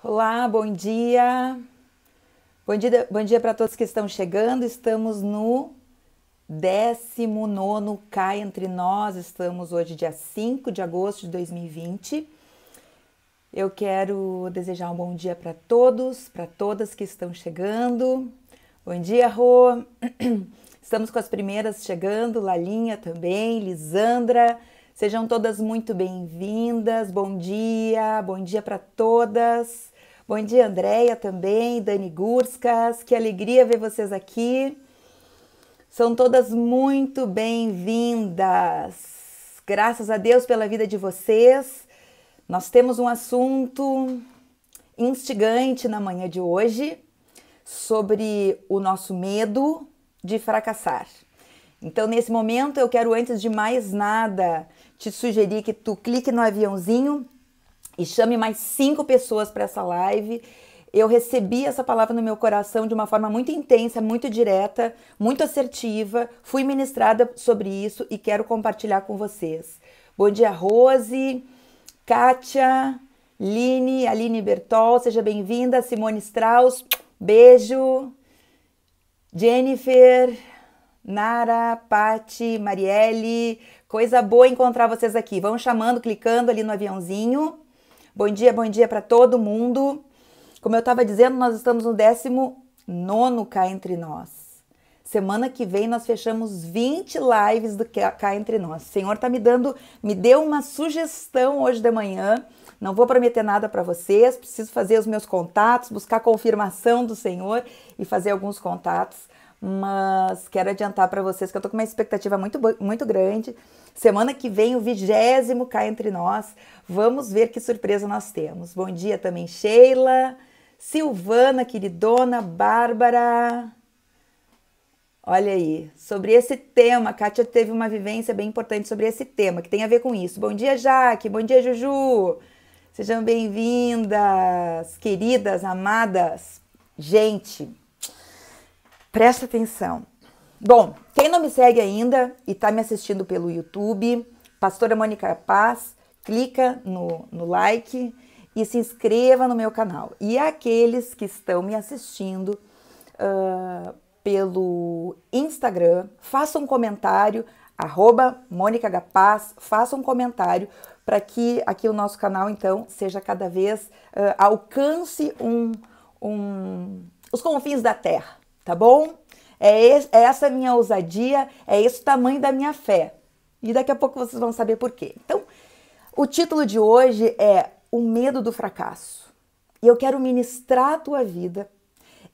Olá, bom dia. Bom dia para todos que estão chegando. Estamos no 19º Cá Entre Nós. Estamos hoje, dia 5 de agosto de 2020. Eu quero desejar um bom dia para todos, para todas que estão chegando. Bom dia, Rô. Estamos com as primeiras chegando, Lalinha também, Lisandra. Sejam todas muito bem-vindas. Bom dia para todas. Bom dia, Andréia também, Dani Gurskas. Que alegria ver vocês aqui. São todas muito bem-vindas. Graças a Deus pela vida de vocês. Nós temos um assunto instigante na manhã de hoje sobre o nosso medo de fracassar. Então, nesse momento, eu quero, antes de mais nada, te sugerir que tu clique no aviãozinho e chame mais 5 pessoas para essa live. Eu recebi essa palavra no meu coração de uma forma muito intensa, muito direta, muito assertiva. Fui ministrada sobre isso e quero compartilhar com vocês. Bom dia, Rose, Kátia, Aline Bertol, seja bem-vinda. Simone Strauss, beijo. Jennifer, Nara, Pati, Marielle, coisa boa encontrar vocês aqui. Vão chamando, clicando ali no aviãozinho. Bom dia para todo mundo. Como eu estava dizendo, nós estamos no 19º Cá Entre Nós. Semana que vem nós fechamos 20 lives do Cá Entre Nós. O Senhor me deu uma sugestão hoje de manhã. Não vou prometer nada para vocês, preciso fazer os meus contatos, buscar confirmação do Senhor e fazer alguns contatos. Mas quero adiantar para vocês que eu tô com uma expectativa muito grande. Semana que vem, o 20º Cá Entre Nós. Vamos ver que surpresa nós temos. Bom dia também, Sheila, Silvana, queridona, Bárbara. Olha aí, sobre esse tema, a Kátia teve uma vivência bem importante sobre esse tema, que tem a ver com isso. Bom dia, Jaque, bom dia, Juju. Sejam bem-vindas, queridas, amadas. Gente, presta atenção. Bom, quem não me segue ainda e está me assistindo pelo YouTube, Pastora Mônica Paz, clica no like e se inscreva no meu canal. E aqueles que estão me assistindo pelo Instagram, faça um comentário, @MônicaHPaz, faça um comentário para que aqui o nosso canal, então, seja cada vez, alcance os confins da terra, tá bom? É essa a minha ousadia, é esse o tamanho da minha fé. E daqui a pouco vocês vão saber por quê. Então, o título de hoje é O Medo do Fracasso. E eu quero ministrar a tua vida.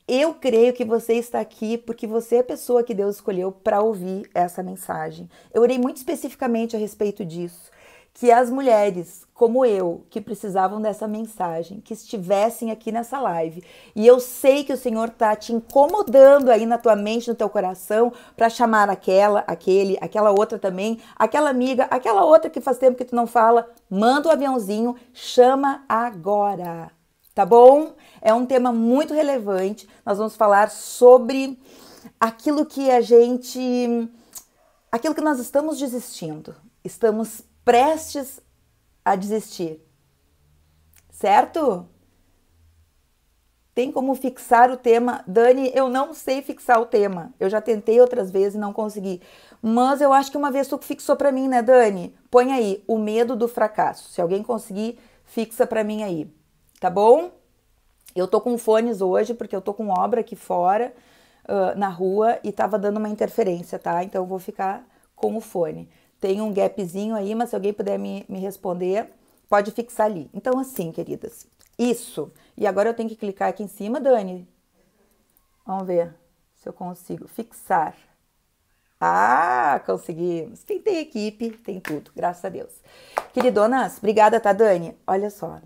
Eu creio que você está aqui porque você é a pessoa que Deus escolheu para ouvir essa mensagem. Eu orei muito especificamente a respeito disso. Que as mulheres, como eu, que precisavam dessa mensagem, que estivessem aqui nessa live. E eu sei que o Senhor está te incomodando aí na tua mente, no teu coração, para chamar aquela outra também, aquela amiga, aquela outra que faz tempo que tu não fala. Manda o aviãozinho, chama agora. Tá bom? É um tema muito relevante. Nós vamos falar sobre aquilo que nós estamos desistindo. Estamos prestes a desistir. Certo? Tem como fixar o tema? Dani, eu não sei fixar o tema. Eu já tentei outras vezes e não consegui. Mas eu acho que uma vez tu fixou para mim, né, Dani? Põe aí, o medo do fracasso. Se alguém conseguir, fixa para mim aí. Tá bom? Eu tô com fones hoje, porque eu tô com obra aqui fora, na rua, e tava dando uma interferência, tá? Então eu vou ficar com o fone. Tem um gapzinho aí, mas se alguém puder me responder, pode fixar ali. Então assim, queridas, isso. E agora eu tenho que clicar aqui em cima, Dani. Vamos ver se eu consigo fixar. Ah, conseguimos. Quem tem equipe, tem tudo, graças a Deus. Queridonas, obrigada, tá, Dani? Olha só,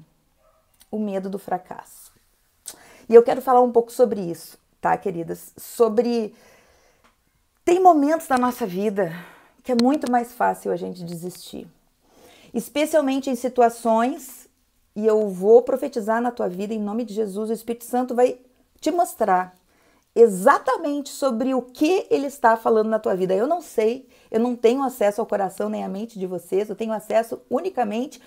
o medo do fracasso. E eu quero falar um pouco sobre isso, tá, queridas? Tem momentos na nossa vida que é muito mais fácil a gente desistir. Especialmente em situações, e eu vou profetizar na tua vida, em nome de Jesus, o Espírito Santo vai te mostrar exatamente sobre o que ele está falando na tua vida. Eu não sei, eu não tenho acesso ao coração nem à mente de vocês, eu tenho acesso unicamente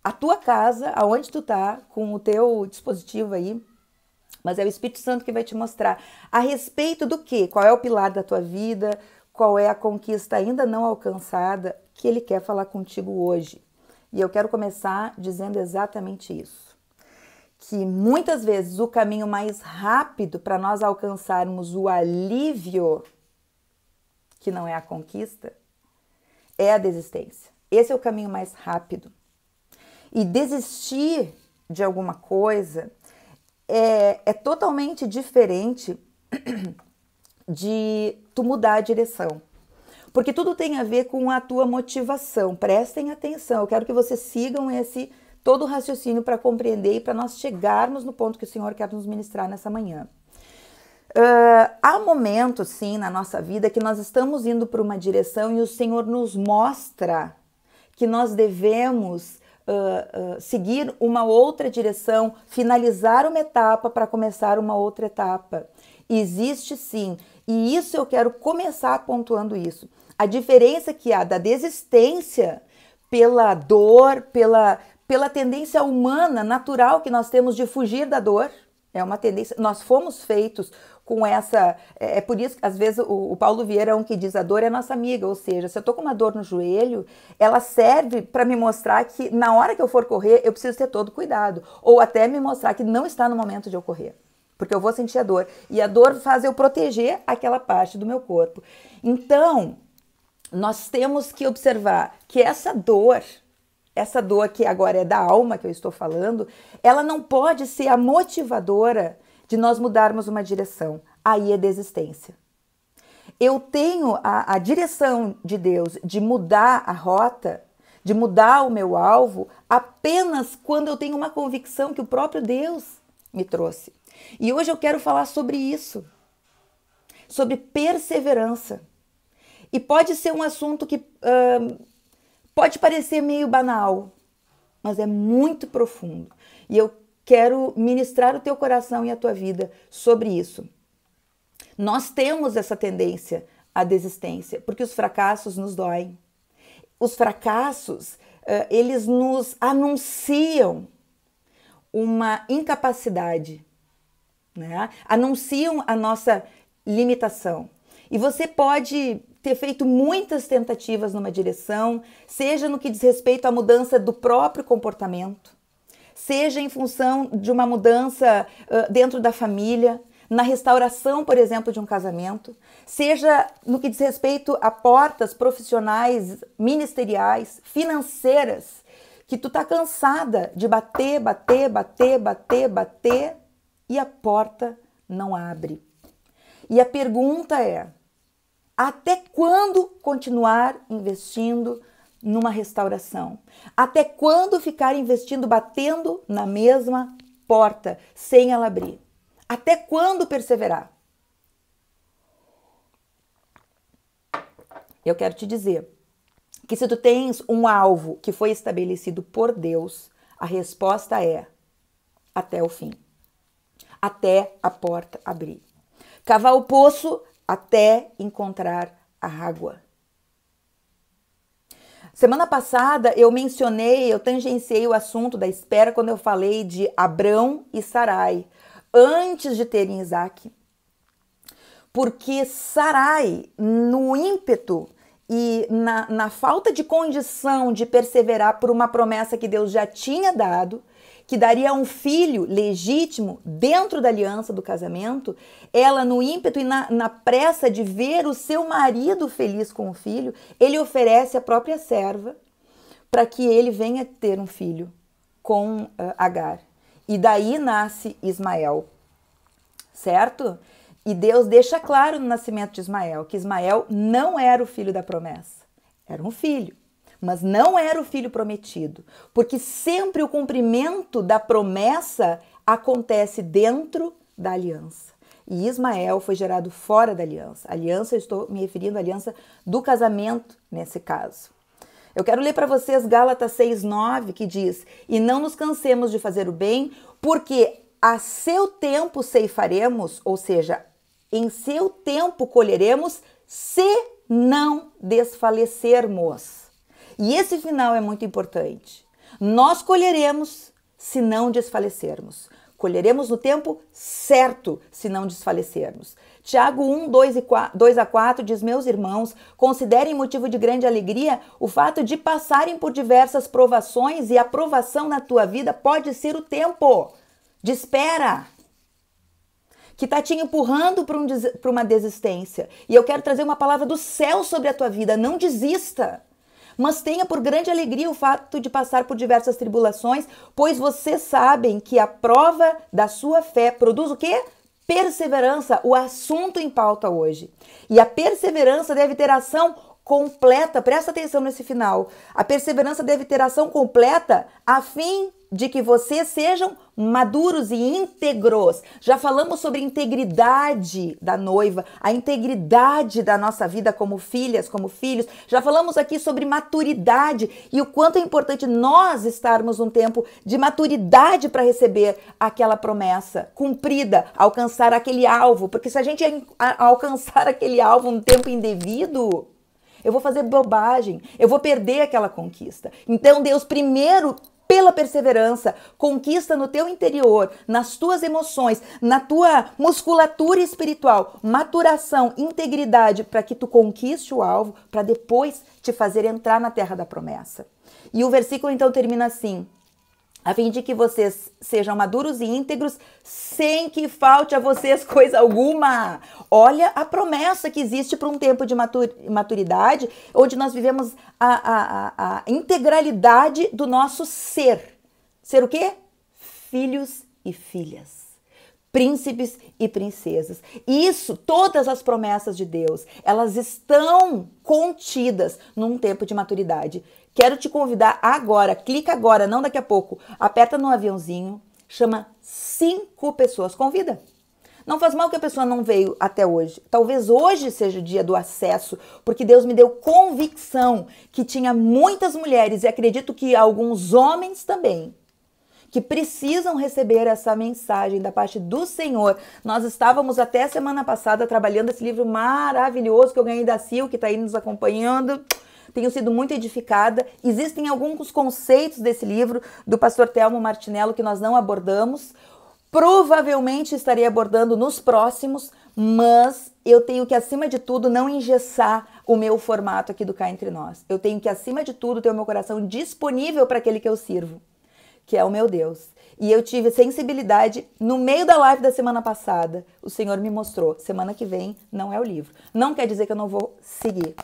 a tua casa, aonde tu tá, com o teu dispositivo aí, mas é o Espírito Santo que vai te mostrar a respeito do quê? Qual é o pilar da tua vida, qual é a conquista ainda não alcançada que ele quer falar contigo hoje. E eu quero começar dizendo exatamente isso. Que muitas vezes o caminho mais rápido para nós alcançarmos o alívio, que não é a conquista, é a desistência. Esse é o caminho mais rápido. E desistir de alguma coisa é totalmente diferente de tu mudar a direção. Porque tudo tem a ver com a tua motivação. Prestem atenção, eu quero que vocês sigam todo o raciocínio para compreender e para nós chegarmos no ponto que o Senhor quer nos ministrar nessa manhã. Há momentos, sim, na nossa vida que nós estamos indo para uma direção e o Senhor nos mostra que nós devemos seguir uma outra direção, finalizar uma etapa para começar uma outra etapa. Existe sim, e isso eu quero começar pontuando isso. A diferença que há da desistência pela dor, pela tendência humana, natural que nós temos de fugir da dor, é uma tendência, nós fomos feitos com essa, é por isso que às vezes o Paulo Vieira é um que diz a dor é nossa amiga, ou seja, se eu tô com uma dor no joelho, ela serve para me mostrar que na hora que eu for correr, eu preciso ter todo cuidado, ou até me mostrar que não está no momento de eu correr, porque eu vou sentir a dor, e a dor faz eu proteger aquela parte do meu corpo. Então, nós temos que observar que essa dor que agora é da alma que eu estou falando, ela não pode ser a motivadora de nós mudarmos uma direção. Aí é desistência. Eu tenho a direção de Deus de mudar a rota, de mudar o meu alvo, apenas quando eu tenho uma convicção que o próprio Deus me trouxe. E hoje eu quero falar sobre isso, sobre perseverança. E pode ser um assunto que pode parecer meio banal, mas é muito profundo. E eu quero ministrar o teu coração e a tua vida sobre isso. Nós temos essa tendência à desistência, porque os fracassos nos doem. Os fracassos, eles nos anunciam uma incapacidade, né? Anunciam a nossa limitação. E você pode ter feito muitas tentativas numa direção, seja no que diz respeito à mudança do próprio comportamento, seja em função de uma mudança dentro da família, na restauração, por exemplo, de um casamento, seja no que diz respeito a portas profissionais, ministeriais, financeiras, que tu tá cansada de bater e a porta não abre. E a pergunta é: até quando continuar investindo numa restauração? Até quando ficar investindo, batendo na mesma porta, sem ela abrir? Até quando perseverar? Eu quero te dizer que se tu tens um alvo que foi estabelecido por Deus, a resposta é até o fim. Até a porta abrir. Cavar o poço até encontrar a água. Semana passada eu tangenciei o assunto da espera quando eu falei de Abrão e Sarai, antes de terem Isaac. Porque Sarai, no ímpeto e na falta de condição de perseverar por uma promessa que Deus já tinha dado, que daria um filho legítimo dentro da aliança do casamento, ela no ímpeto e na pressa de ver o seu marido feliz com o filho, ele oferece a própria serva para que ele venha ter um filho com Agar. E daí nasce Ismael, certo? E Deus deixa claro no nascimento de Ismael que Ismael não era o filho da promessa, era um filho. Mas não era o filho prometido, porque sempre o cumprimento da promessa acontece dentro da aliança. E Ismael foi gerado fora da aliança. Aliança, eu estou me referindo à aliança do casamento nesse caso. Eu quero ler para vocês Gálatas 6:9, que diz: e não nos cansemos de fazer o bem, porque a seu tempo ceifaremos, ou seja, em seu tempo colheremos, se não desfalecermos. E esse final é muito importante, Nós colheremos se não desfalecermos. Colheremos no tempo certo se não desfalecermos. Tiago 1, 2 a 4 diz: meus irmãos, considerem motivo de grande alegria o fato de passarem por diversas provações, e a provação na tua vida pode ser o tempo de espera que está te empurrando para uma desistência. E eu quero trazer uma palavra do céu sobre a tua vida: não desista. Mas tenha por grande alegria o fato de passar por diversas tribulações, pois vocês sabem que a prova da sua fé produz o quê? Perseverança, o assunto em pauta hoje. E a perseverança deve ter ação completa, presta atenção nesse final. A perseverança deve ter ação completa a fim de que vocês sejam maduros e íntegros. Já falamos sobre a integridade da noiva, a integridade da nossa vida como filhas, como filhos. Já falamos aqui sobre maturidade e o quanto é importante nós estarmos num tempo de maturidade para receber aquela promessa cumprida, alcançar aquele alvo. Porque se a gente alcançar aquele alvo num tempo indevido, eu vou fazer bobagem, eu vou perder aquela conquista. Então Deus primeiro, pela perseverança, conquista no teu interior, nas tuas emoções, na tua musculatura espiritual, maturação, integridade, para que tu conquiste o alvo, para depois te fazer entrar na terra da promessa. E o versículo então termina assim: a fim de que vocês sejam maduros e íntegros, sem que falte a vocês coisa alguma. Olha a promessa que existe para um tempo de maturidade, onde nós vivemos a integralidade do nosso ser. Ser o quê? Filhos e filhas. Príncipes e princesas. Isso, todas as promessas de Deus, elas estão contidas num tempo de maturidade. Quero te convidar agora, clica agora, não daqui a pouco, aperta no aviãozinho, chama 5 pessoas, convida. Não faz mal que a pessoa não veio até hoje. Talvez hoje seja o dia do acesso, porque Deus me deu convicção que tinha muitas mulheres, e acredito que alguns homens também, que precisam receber essa mensagem da parte do Senhor. Nós estávamos até semana passada trabalhando esse livro maravilhoso que eu ganhei da Sil, que está aí nos acompanhando. Tenho sido muito edificada. Existem alguns conceitos desse livro do pastor Telmo Martinello que nós não abordamos. Provavelmente estarei abordando nos próximos, mas eu tenho que, acima de tudo, não engessar o meu formato aqui do Cá Entre Nós. Eu tenho que, acima de tudo, ter o meu coração disponível para aquele que eu sirvo, que é o meu Deus. E eu tive sensibilidade no meio da live da semana passada. O Senhor me mostrou, semana que vem não é o livro. Não quer dizer que eu não vou seguir,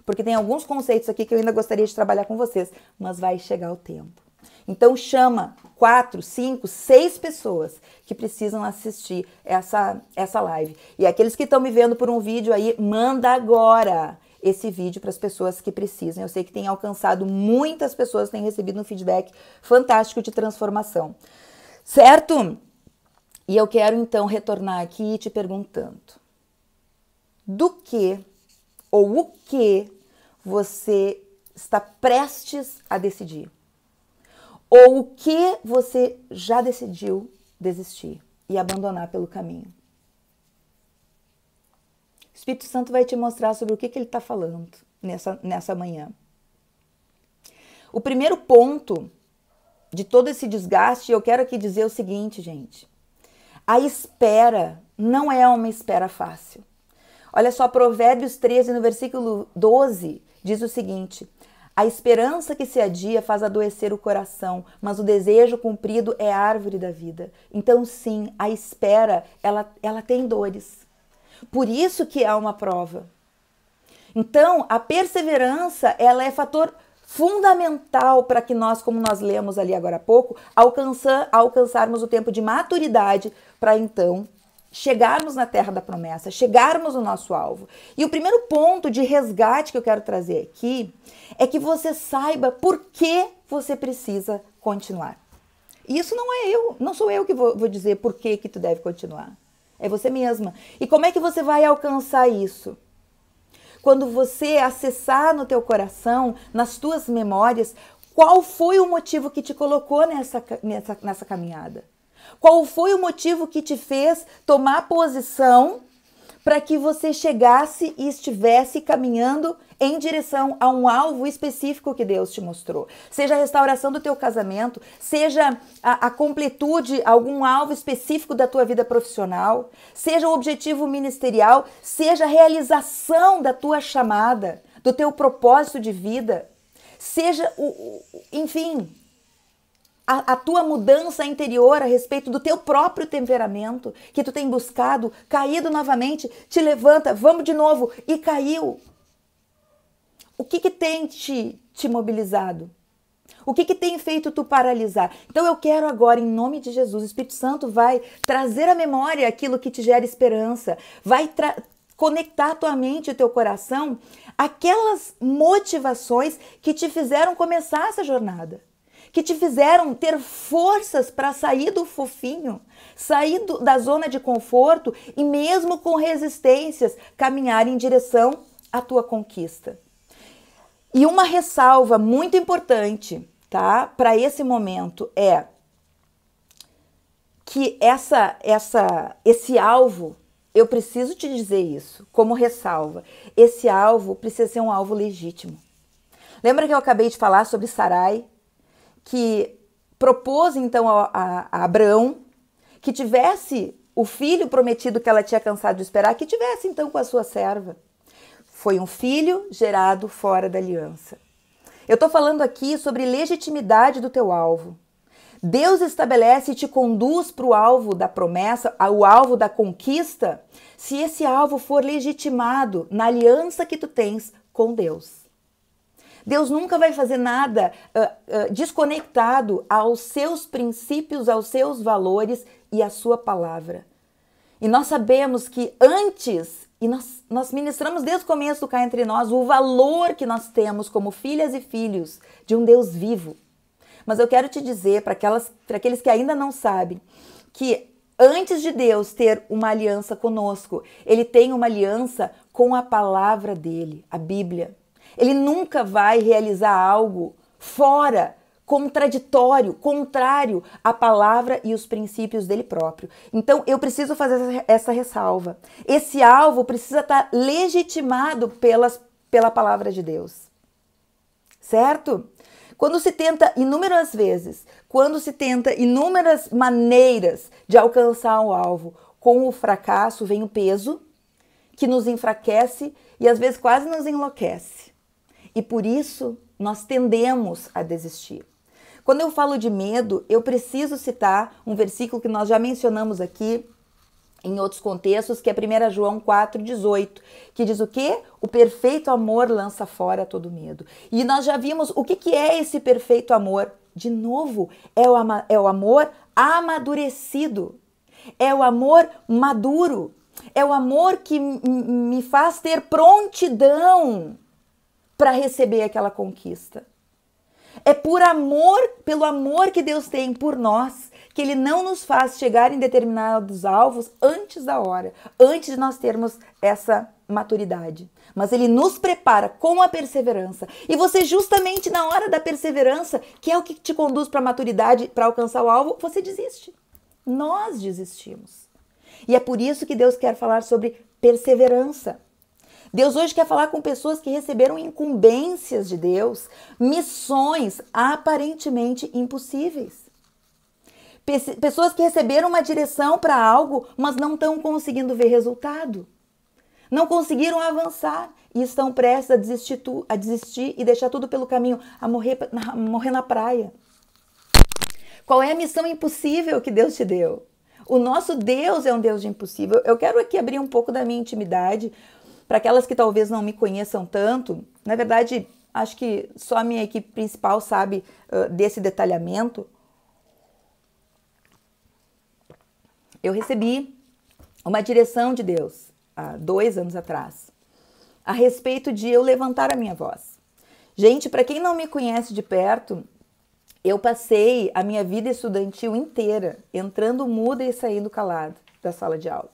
porque tem alguns conceitos aqui que eu ainda gostaria de trabalhar com vocês, mas vai chegar o tempo. Então chama 4, 5, 6 pessoas que precisam assistir essa live. E aqueles que estão me vendo por um vídeo aí, manda agora esse vídeo para as pessoas que precisam. Eu sei que tem alcançado muitas pessoas, têm recebido um feedback fantástico de transformação. Certo? E eu quero então retornar aqui te perguntando: do que ou o que você está prestes a decidir? Ou o que você já decidiu desistir e abandonar pelo caminho? O Espírito Santo vai te mostrar sobre o que ele está falando nessa manhã. O primeiro ponto de todo esse desgaste, eu quero aqui dizer o seguinte, gente. A espera não é uma espera fácil. Olha só, Provérbios 13, no versículo 12, diz o seguinte: a esperança que se adia faz adoecer o coração, mas o desejo cumprido é a árvore da vida. Então, sim, a espera, ela tem dores. Por isso que é uma prova. Então, a perseverança, ela é fator fundamental para que nós, como nós lemos ali agora há pouco, alcançarmos o tempo de maturidade para então chegarmos na terra da promessa, chegarmos no nosso alvo. E o primeiro ponto de resgate que eu quero trazer aqui é que você saiba por que você precisa continuar. E isso não sou eu que vou dizer por que tu deve continuar. É você mesma. E como é que você vai alcançar isso? Quando você acessar no teu coração, nas tuas memórias, qual foi o motivo que te colocou nessa caminhada? Qual foi o motivo que te fez tomar posição para que você chegasse e estivesse caminhando em direção a um alvo específico que Deus te mostrou. Seja a restauração do teu casamento, seja a completude, algum alvo específico da tua vida profissional, seja o objetivo ministerial, seja a realização da tua chamada, do teu propósito de vida, seja, enfim, a tua mudança interior a respeito do teu próprio temperamento, que tu tem buscado, caído novamente, te levanta, vamos de novo, e caiu. O que tem te mobilizado? O que tem feito tu paralisar? Então eu quero agora, em nome de Jesus, o Espírito Santo vai trazer à memória aquilo que te gera esperança, vai conectar a tua mente e o teu coração aquelas motivações que te fizeram começar essa jornada, que te fizeram ter forças para sair do fofinho, sair da zona de conforto e mesmo com resistências, caminhar em direção à tua conquista. E uma ressalva muito importante, tá, para esse momento é que esse alvo, eu preciso te dizer isso como ressalva, esse alvo precisa ser um alvo legítimo. Lembra que eu acabei de falar sobre Sarai, que propôs então a Abraão que tivesse o filho prometido que ela tinha cansado de esperar, que tivesse então com a sua serva. Foi um filho gerado fora da aliança. Eu estou falando aqui sobre legitimidade do teu alvo. Deus estabelece e te conduz para o alvo da promessa, o alvo da conquista, se esse alvo for legitimado na aliança que tu tens com Deus. Deus nunca vai fazer nada desconectado aos seus princípios, aos seus valores e à sua palavra. E nós sabemos que antes, e nós ministramos desde o começo do Cá Entre Nós, o valor que nós temos como filhas e filhos de um Deus vivo. Mas eu quero te dizer, para aqueles que ainda não sabem, que antes de Deus ter uma aliança conosco, Ele tem uma aliança com a palavra dele, a Bíblia. Ele nunca vai realizar algo fora, contraditório, contrário à palavra e os princípios dele próprio. Então, eu preciso fazer essa ressalva. Esse alvo precisa estar legitimado pela palavra de Deus. Certo? Quando se tenta inúmeras vezes, quando se tenta inúmeras maneiras de alcançar o alvo, com o fracasso vem o peso que nos enfraquece e às vezes quase nos enlouquece. E por isso nós tendemos a desistir. Quando eu falo de medo, eu preciso citar um versículo que nós já mencionamos aqui em outros contextos, que é 1 João 4,18, que diz o quê? O perfeito amor lança fora todo medo. E nós já vimos o que é esse perfeito amor. De novo, é o amor amadurecido, é o amor maduro, é o amor que me faz ter prontidão para receber aquela conquista. É por amor, pelo amor que Deus tem por nós, que Ele não nos faz chegar em determinados alvos antes da hora, antes de nós termos essa maturidade. Mas Ele nos prepara com a perseverança. E você justamente na hora da perseverança, que é o que te conduz para a maturidade, para alcançar o alvo, você desiste. Nós desistimos. E é por isso que Deus quer falar sobre perseverança. Deus hoje quer falar com pessoas que receberam incumbências de Deus, missões aparentemente impossíveis. Pessoas que receberam uma direção para algo, mas não estão conseguindo ver resultado. Não conseguiram avançar e estão prestes a desistir e deixar tudo pelo caminho, a morrer na praia. Qual é a missão impossível que Deus te deu? O nosso Deus é um Deus de impossível. Eu quero aqui abrir um pouco da minha intimidade para aquelas que talvez não me conheçam tanto. Na verdade, acho que só a minha equipe principal sabe desse detalhamento. Eu recebi uma direção de Deus há 2 anos atrás, a respeito de eu levantar a minha voz. Gente, para quem não me conhece de perto, eu passei a minha vida estudantil inteira entrando muda e saindo calada da sala de aula.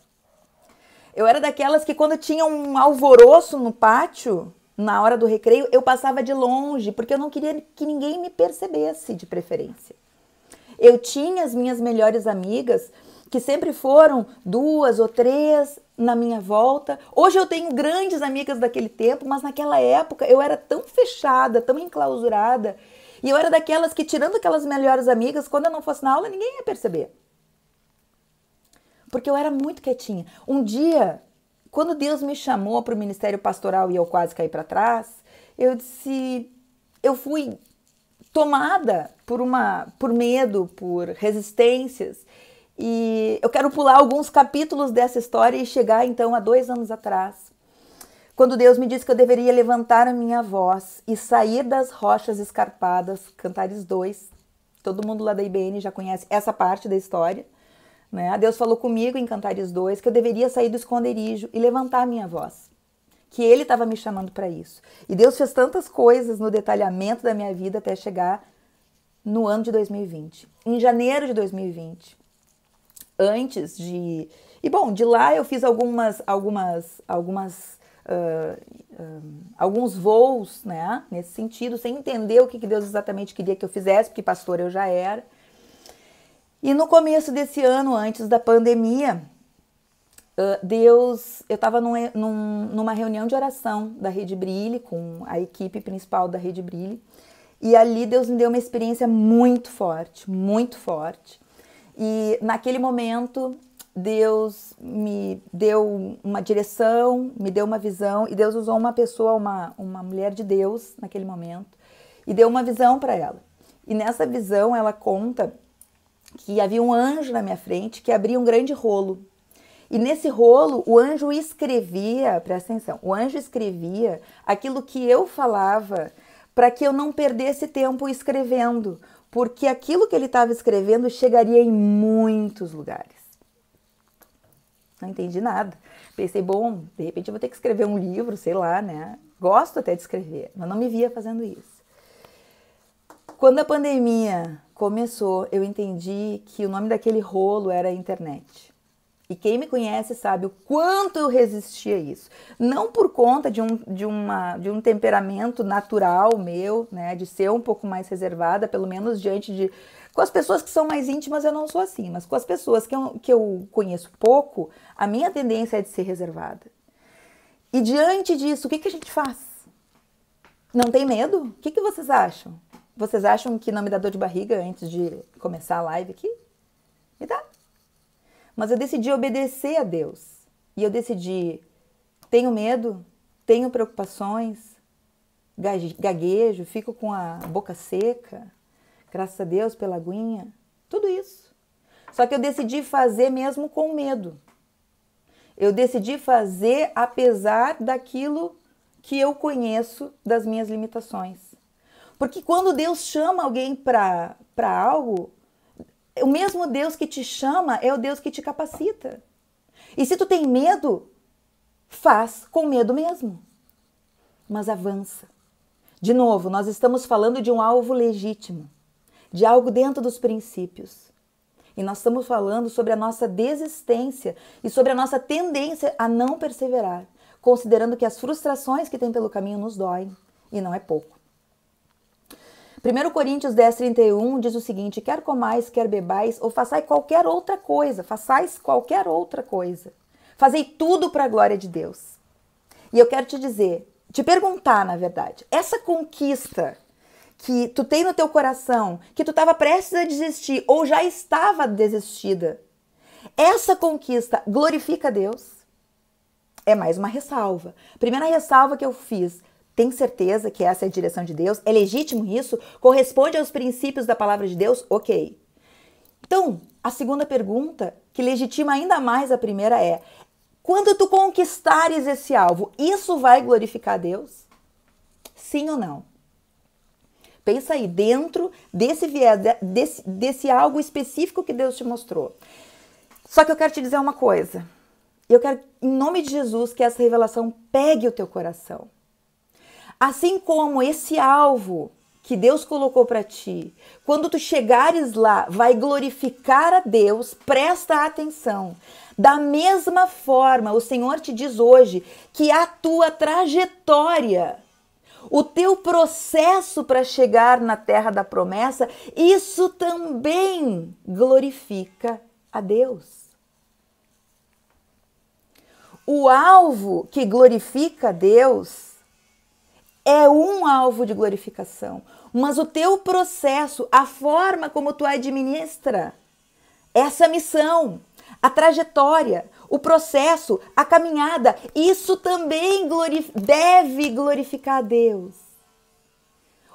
Eu era daquelas que quando tinha um alvoroço no pátio, na hora do recreio, eu passava de longe, porque eu não queria que ninguém me percebesse, de preferência. Eu tinha as minhas melhores amigas, que sempre foram 2 ou 3, na minha volta. Hoje eu tenho grandes amigas daquele tempo, mas naquela época eu era tão fechada, tão enclausurada. E eu era daquelas que, tirando aquelas melhores amigas, quando eu não fosse na aula, ninguém ia perceber. Porque eu era muito quietinha. Um dia, quando Deus me chamou para o ministério pastoral e eu quase caí para trás, eu fui tomada por medo, por resistências. E eu quero pular alguns capítulos dessa história e chegar então a 2 anos atrás, quando Deus me disse que eu deveria levantar a minha voz e sair das rochas escarpadas, Cantares 2. Todo mundo lá da IBN já conhece essa parte da história, né? Deus falou comigo em Cantares 2 que eu deveria sair do esconderijo e levantar a minha voz, que Ele estava me chamando para isso. E Deus fez tantas coisas no detalhamento da minha vida até chegar no ano de 2020, em janeiro de 2020. Antes de... E bom, de lá eu fiz alguns voos, né, nesse sentido, sem entender o que Deus exatamente queria que eu fizesse, porque pastora eu já era. E no começo desse ano, antes da pandemia, eu estava numa reunião de oração da Rede Brilhe, com a equipe principal da Rede Brilhe, e ali Deus me deu uma experiência muito forte, muito forte. E naquele momento, Deus me deu uma direção, me deu uma visão, e Deus usou uma pessoa, uma mulher de Deus naquele momento, e deu uma visão para ela. E nessa visão ela conta que havia um anjo na minha frente que abria um grande rolo. E nesse rolo o anjo escrevia, presta atenção, o anjo escrevia aquilo que eu falava para que eu não perdesse tempo escrevendo, porque aquilo que ele estava escrevendo chegaria em muitos lugares. Não entendi nada. Pensei, bom, de repente eu vou ter que escrever um livro, sei lá, né? Gosto até de escrever, mas não me via fazendo isso. Quando a pandemia começou, eu entendi que o nome daquele rolo era a internet. E quem me conhece sabe o quanto eu resisti a isso. Não por conta de um temperamento natural meu, né, de ser um pouco mais reservada, pelo menos diante de... Com as pessoas que são mais íntimas eu não sou assim, mas com as pessoas que eu conheço pouco, a minha tendência é de ser reservada. E diante disso, o que a gente faz? Não tem medo? O que vocês acham? Vocês acham que não me dá dor de barriga antes de começar a live aqui? Me dá. Mas eu decidi obedecer a Deus. E eu decidi, tenho medo, tenho preocupações, gaguejo, fico com a boca seca, graças a Deus pela aguinha, tudo isso. Só que eu decidi fazer mesmo com medo. Eu decidi fazer apesar daquilo que eu conheço das minhas limitações. Porque quando Deus chama alguém para algo, o mesmo Deus que te chama é o Deus que te capacita. E se tu tem medo, faz com medo mesmo. Mas avança. De novo, nós estamos falando de um alvo legítimo, de algo dentro dos princípios. E nós estamos falando sobre a nossa desistência e sobre a nossa tendência a não perseverar, considerando que as frustrações que tem pelo caminho nos doem, e não é pouco. 1 Coríntios 10:31 diz o seguinte: quer comais, quer bebais, ou façais qualquer outra coisa, fazei tudo para a glória de Deus. E eu quero te perguntar, na verdade, essa conquista que tu tem no teu coração, que tu estava prestes a desistir, ou já estava desistida, essa conquista glorifica a Deus? É mais uma ressalva. Primeira ressalva que eu fiz: tem certeza que essa é a direção de Deus? É legítimo isso? Corresponde aos princípios da palavra de Deus? Ok. Então, a segunda pergunta, que legitima ainda mais a primeira, é: quando tu conquistares esse alvo, isso vai glorificar a Deus? Sim ou não? Pensa aí, dentro desse viés, desse algo específico que Deus te mostrou. Só que eu quero te dizer uma coisa. Eu quero, em nome de Jesus, que essa revelação pegue o teu coração. Assim como esse alvo que Deus colocou para ti, quando tu chegares lá, vai glorificar a Deus, presta atenção. Da mesma forma, o Senhor te diz hoje que a tua trajetória, o teu processo para chegar na terra da promessa, isso também glorifica a Deus. o alvo que glorifica a Deus é um alvo de glorificação, mas o teu processo, a forma como tu administra essa missão, a trajetória, o processo, a caminhada, isso também deve glorificar a Deus.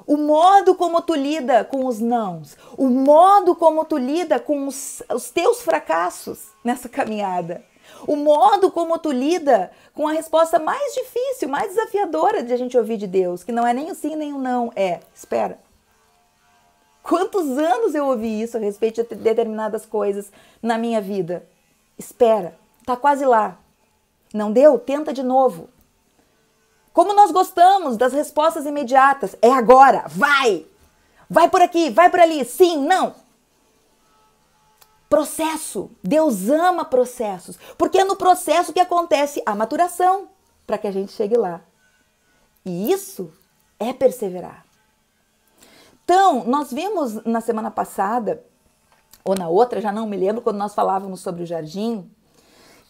O modo como tu lida com os nãos, o modo como tu lida com os teus fracassos nessa caminhada, o modo como tu lida com a resposta mais difícil, mais desafiadora de a gente ouvir de Deus, que não é nem o sim nem o não, é espera. Quantos anos eu ouvi isso a respeito de determinadas coisas na minha vida? Espera, tá quase lá. Não deu? Tenta de novo. Como nós gostamos das respostas imediatas. É agora, vai! Vai por aqui, vai por ali, sim, não. Processo. Deus ama processos. Porque é no processo que acontece a maturação para que a gente chegue lá. E isso é perseverar. Então, nós vimos na semana passada, ou na outra, já não me lembro, quando nós falávamos sobre o jardim,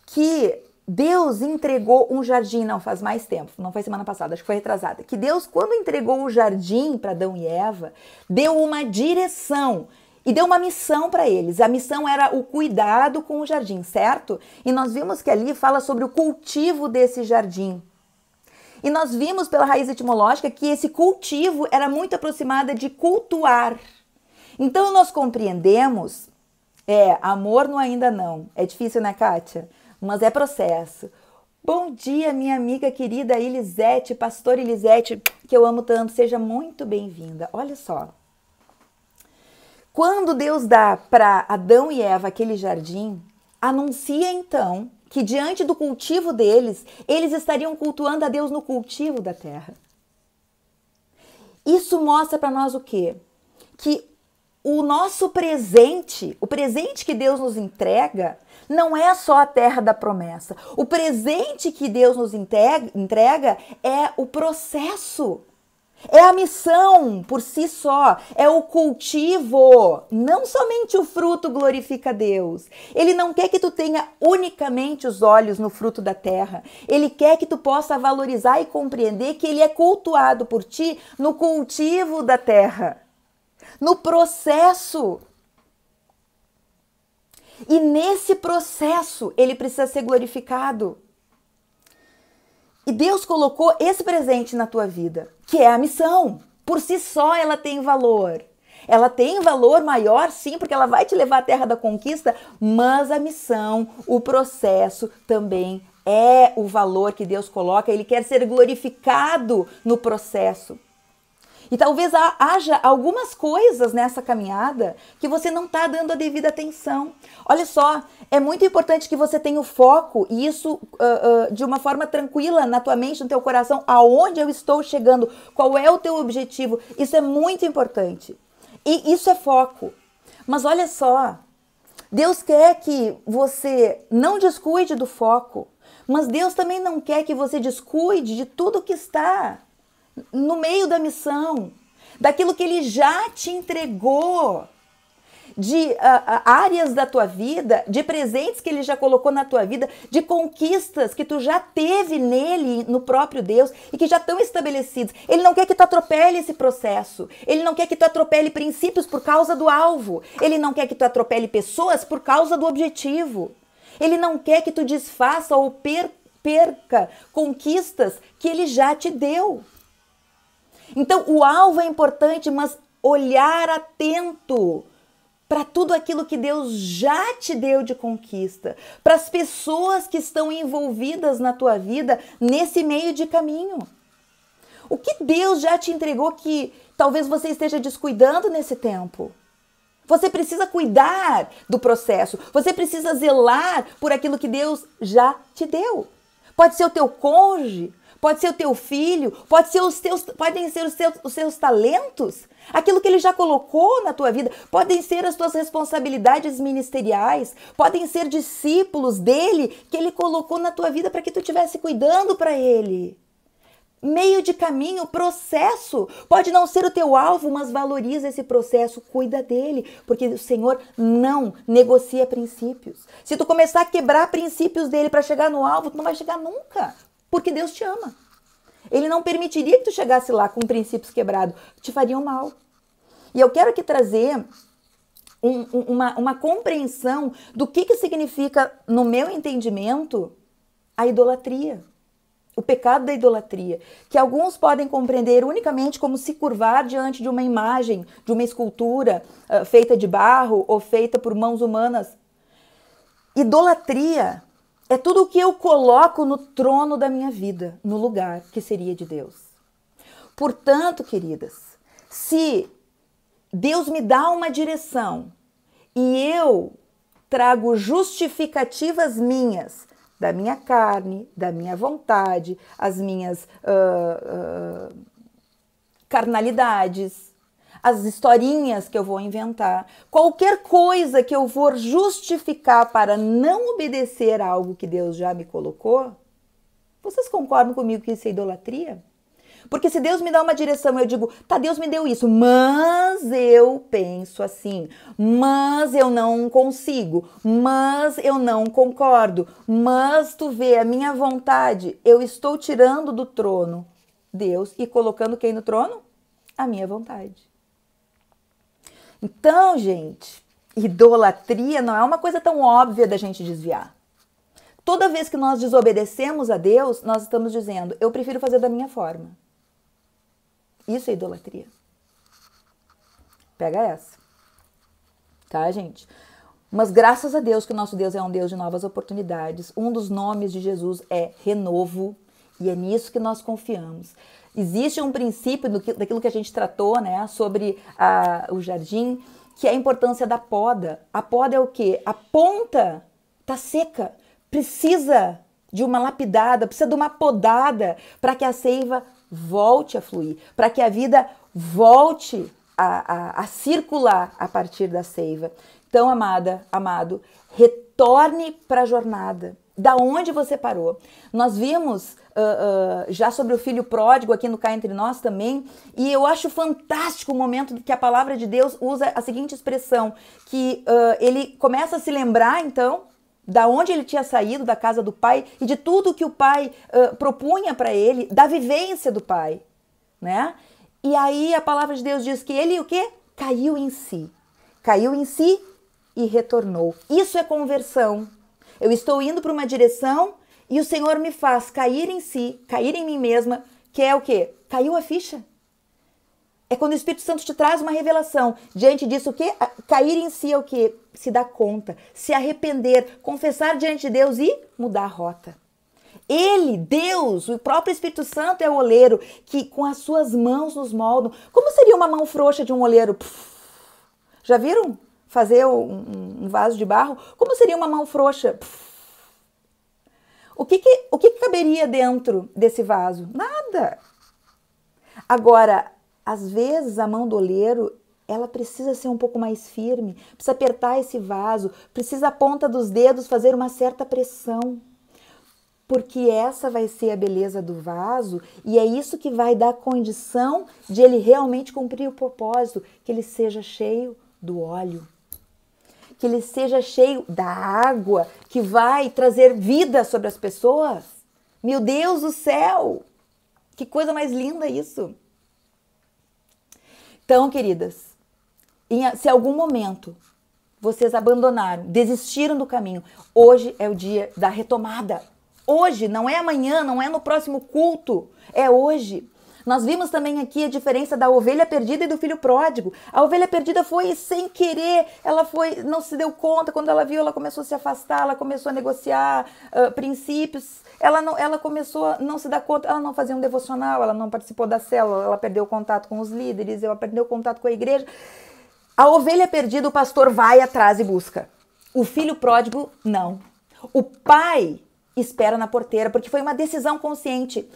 que Deus entregou um jardim, não faz mais tempo, não foi semana passada, acho que foi retrasada, que Deus, quando entregou o jardim para Adão e Eva, deu uma direção e deu uma missão para eles. A missão era o cuidado com o jardim, certo? E nós vimos que ali fala sobre o cultivo desse jardim. E nós vimos pela raiz etimológica que esse cultivo era muito aproximada de cultuar. Então nós compreendemos, amor no ainda não. É difícil, né, Kátia? Mas é processo. Bom dia, minha amiga querida Elisete, pastora Elisete, que eu amo tanto, seja muito bem-vinda. Olha só. Quando Deus dá para Adão e Eva aquele jardim, anuncia então que diante do cultivo deles, eles estariam cultuando a Deus no cultivo da terra. Isso mostra para nós o quê? Que o nosso presente, o presente que Deus nos entrega, não é só a terra da promessa. O presente que Deus nos entrega é o processo. É a missão por si só, é o cultivo, não somente o fruto glorifica a Deus. Ele não quer que tu tenha unicamente os olhos no fruto da terra. Ele quer que tu possa valorizar e compreender que ele é cultuado por ti no cultivo da terra, no processo. E nesse processo ele precisa ser glorificado. E Deus colocou esse presente na tua vida, que é a missão. Por si só ela tem valor. Ela tem valor maior, sim, porque ela vai te levar à terra da conquista, mas a missão, o processo também é o valor que Deus coloca. Ele quer ser glorificado no processo. E talvez haja algumas coisas nessa caminhada que você não está dando a devida atenção. Olha só, é muito importante que você tenha o foco, e isso de uma forma tranquila na tua mente, no teu coração, aonde eu estou chegando, qual é o teu objetivo. Isso é muito importante. E isso é foco. Mas olha só, Deus quer que você não descuide do foco, mas Deus também não quer que você descuide de tudo que está no meio da missão, daquilo que Ele já te entregou, de áreas da tua vida, de presentes que Ele já colocou na tua vida, de conquistas que tu já teve nele, no próprio Deus, e que já estão estabelecidos. Ele não quer que tu atropele esse processo. Ele não quer que tu atropele princípios por causa do alvo. Ele não quer que tu atropele pessoas por causa do objetivo. Ele não quer que tu desfaça ou perca conquistas que Ele já te deu. Então, o alvo é importante, mas olhar atento para tudo aquilo que Deus já te deu de conquista, para as pessoas que estão envolvidas na tua vida nesse meio de caminho. O que Deus já te entregou que talvez você esteja descuidando nesse tempo? Você precisa cuidar do processo, você precisa zelar por aquilo que Deus já te deu. Pode ser o teu cônjuge, pode ser o teu filho, podem ser os seus talentos, aquilo que Ele já colocou na tua vida, podem ser as tuas responsabilidades ministeriais, podem ser discípulos dEle que Ele colocou na tua vida para que tu estivesse cuidando para Ele. meio de caminho, processo. Pode não ser o teu alvo, mas valoriza esse processo, cuida dele, porque o Senhor não negocia princípios. Se tu começar a quebrar princípios dele para chegar no alvo, tu não vai chegar nunca, porque Deus te ama. Ele não permitiria que tu chegasse lá com princípios quebrados, te fariam mal. E eu quero aqui trazer uma compreensão do que significa, no meu entendimento, a idolatria. O pecado da idolatria, que alguns podem compreender unicamente como se curvar diante de uma imagem, de uma escultura feita de barro ou feita por mãos humanas. Idolatria é tudo o que eu coloco no trono da minha vida, no lugar que seria de Deus. Portanto, queridas, se Deus me dá uma direção e eu trago justificativas minhas, da minha carne, da minha vontade, as minhas carnalidades, as historinhas que eu vou inventar, qualquer coisa que eu for justificar para não obedecer a algo que Deus já me colocou, vocês concordam comigo que isso é idolatria? Porque se Deus me dá uma direção, eu digo, tá, Deus me deu isso, mas eu penso assim, mas eu não consigo, mas eu não concordo, mas tu vê, a minha vontade, eu estou tirando do trono Deus e colocando quem no trono? A minha vontade. Então, gente, idolatria não é uma coisa tão óbvia da gente desviar. Toda vez que nós desobedecemos a Deus, nós estamos dizendo, eu prefiro fazer da minha forma. Isso é idolatria. Pega essa. Tá, gente? Mas graças a Deus que o nosso Deus é um Deus de novas oportunidades. Um dos nomes de Jesus é renovo. E é nisso que nós confiamos. Existe um princípio daquilo que a gente tratou, né? Sobre o jardim, que é a importância da poda. A poda é o quê? A ponta tá seca. Precisa de uma lapidada, precisa de uma podada para que a seiva volte a fluir, para que a vida volte a circular a partir da seiva. Então, amada, amado, retorne para a jornada. Da onde você parou? Nós vimos já sobre o filho pródigo aqui no Cá Entre Nós também, e eu acho fantástico o momento que a palavra de Deus usa a seguinte expressão, que ele começa a se lembrar, então, da onde ele tinha saído, da casa do pai, e de tudo que o pai propunha para ele, da vivência do pai, né? E aí a palavra de Deus diz que ele o quê? Caiu em si. Caiu em si e retornou. Isso é conversão. Eu estou indo para uma direção e o Senhor me faz cair em si, cair em mim mesma, que é o quê? Caiu a ficha. É quando o Espírito Santo te traz uma revelação. Diante disso, o quê? Cair em si é o quê? Se dar conta, se arrepender, confessar diante de Deus e mudar a rota. Ele, Deus, o próprio Espírito Santo é o oleiro que com as suas mãos nos moldam. Como seria uma mão frouxa de um oleiro? Já viram fazer um vaso de barro? Como seria uma mão frouxa? O que caberia dentro desse vaso? Nada. Agora, às vezes a mão do oleiro, ela precisa ser um pouco mais firme, precisa apertar esse vaso, precisa a ponta dos dedos fazer uma certa pressão. Porque essa vai ser a beleza do vaso e é isso que vai dar condição de ele realmente cumprir o propósito, que ele seja cheio do óleo, que ele seja cheio da água, que vai trazer vida sobre as pessoas. Meu Deus do céu! Que coisa mais linda isso! Então, queridas, se algum momento vocês abandonaram, desistiram do caminho, hoje é o dia da retomada. Hoje, não é amanhã, não é no próximo culto, é hoje. Nós vimos também aqui a diferença da ovelha perdida e do filho pródigo. A ovelha perdida foi sem querer, ela não se deu conta, quando ela viu, ela começou a se afastar, ela começou a negociar princípios, ela começou a não se dar conta, ela não fazia um devocional, ela não participou da célula, ela perdeu o contato com os líderes, ela perdeu o contato com a igreja. A ovelha perdida, o pastor vai atrás e busca. O filho pródigo, não. O pai espera na porteira, porque foi uma decisão consciente.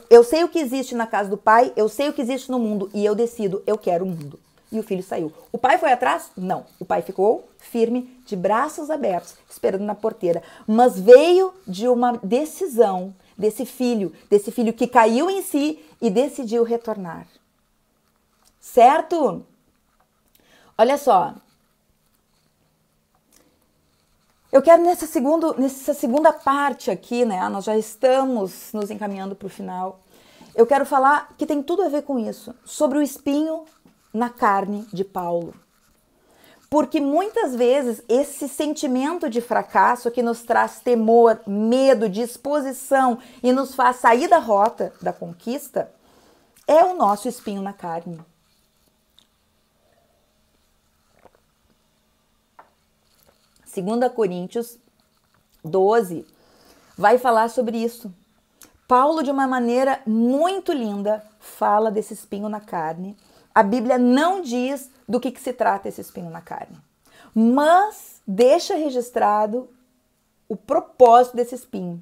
Eu sei o que existe na casa do pai, eu sei o que existe no mundo, e eu decido, eu quero o mundo. E o filho saiu. O pai foi atrás? Não. O pai ficou firme, de braços abertos, esperando na porteira. Mas veio de uma decisão desse filho que caiu em si e decidiu retornar. Certo? Olha só. Eu quero nessa segunda parte aqui, né? Nós já estamos nos encaminhando para o final. Eu quero falar que tem tudo a ver com isso, sobre o espinho na carne de Paulo. Porque muitas vezes esse sentimento de fracasso que nos traz temor, medo, disposição e nos faz sair da rota da conquista é o nosso espinho na carne. 2 Coríntios 12 vai falar sobre isso. Paulo, de uma maneira muito linda, fala desse espinho na carne. A Bíblia não diz do que se trata esse espinho na carne, mas deixa registrado o propósito desse espinho.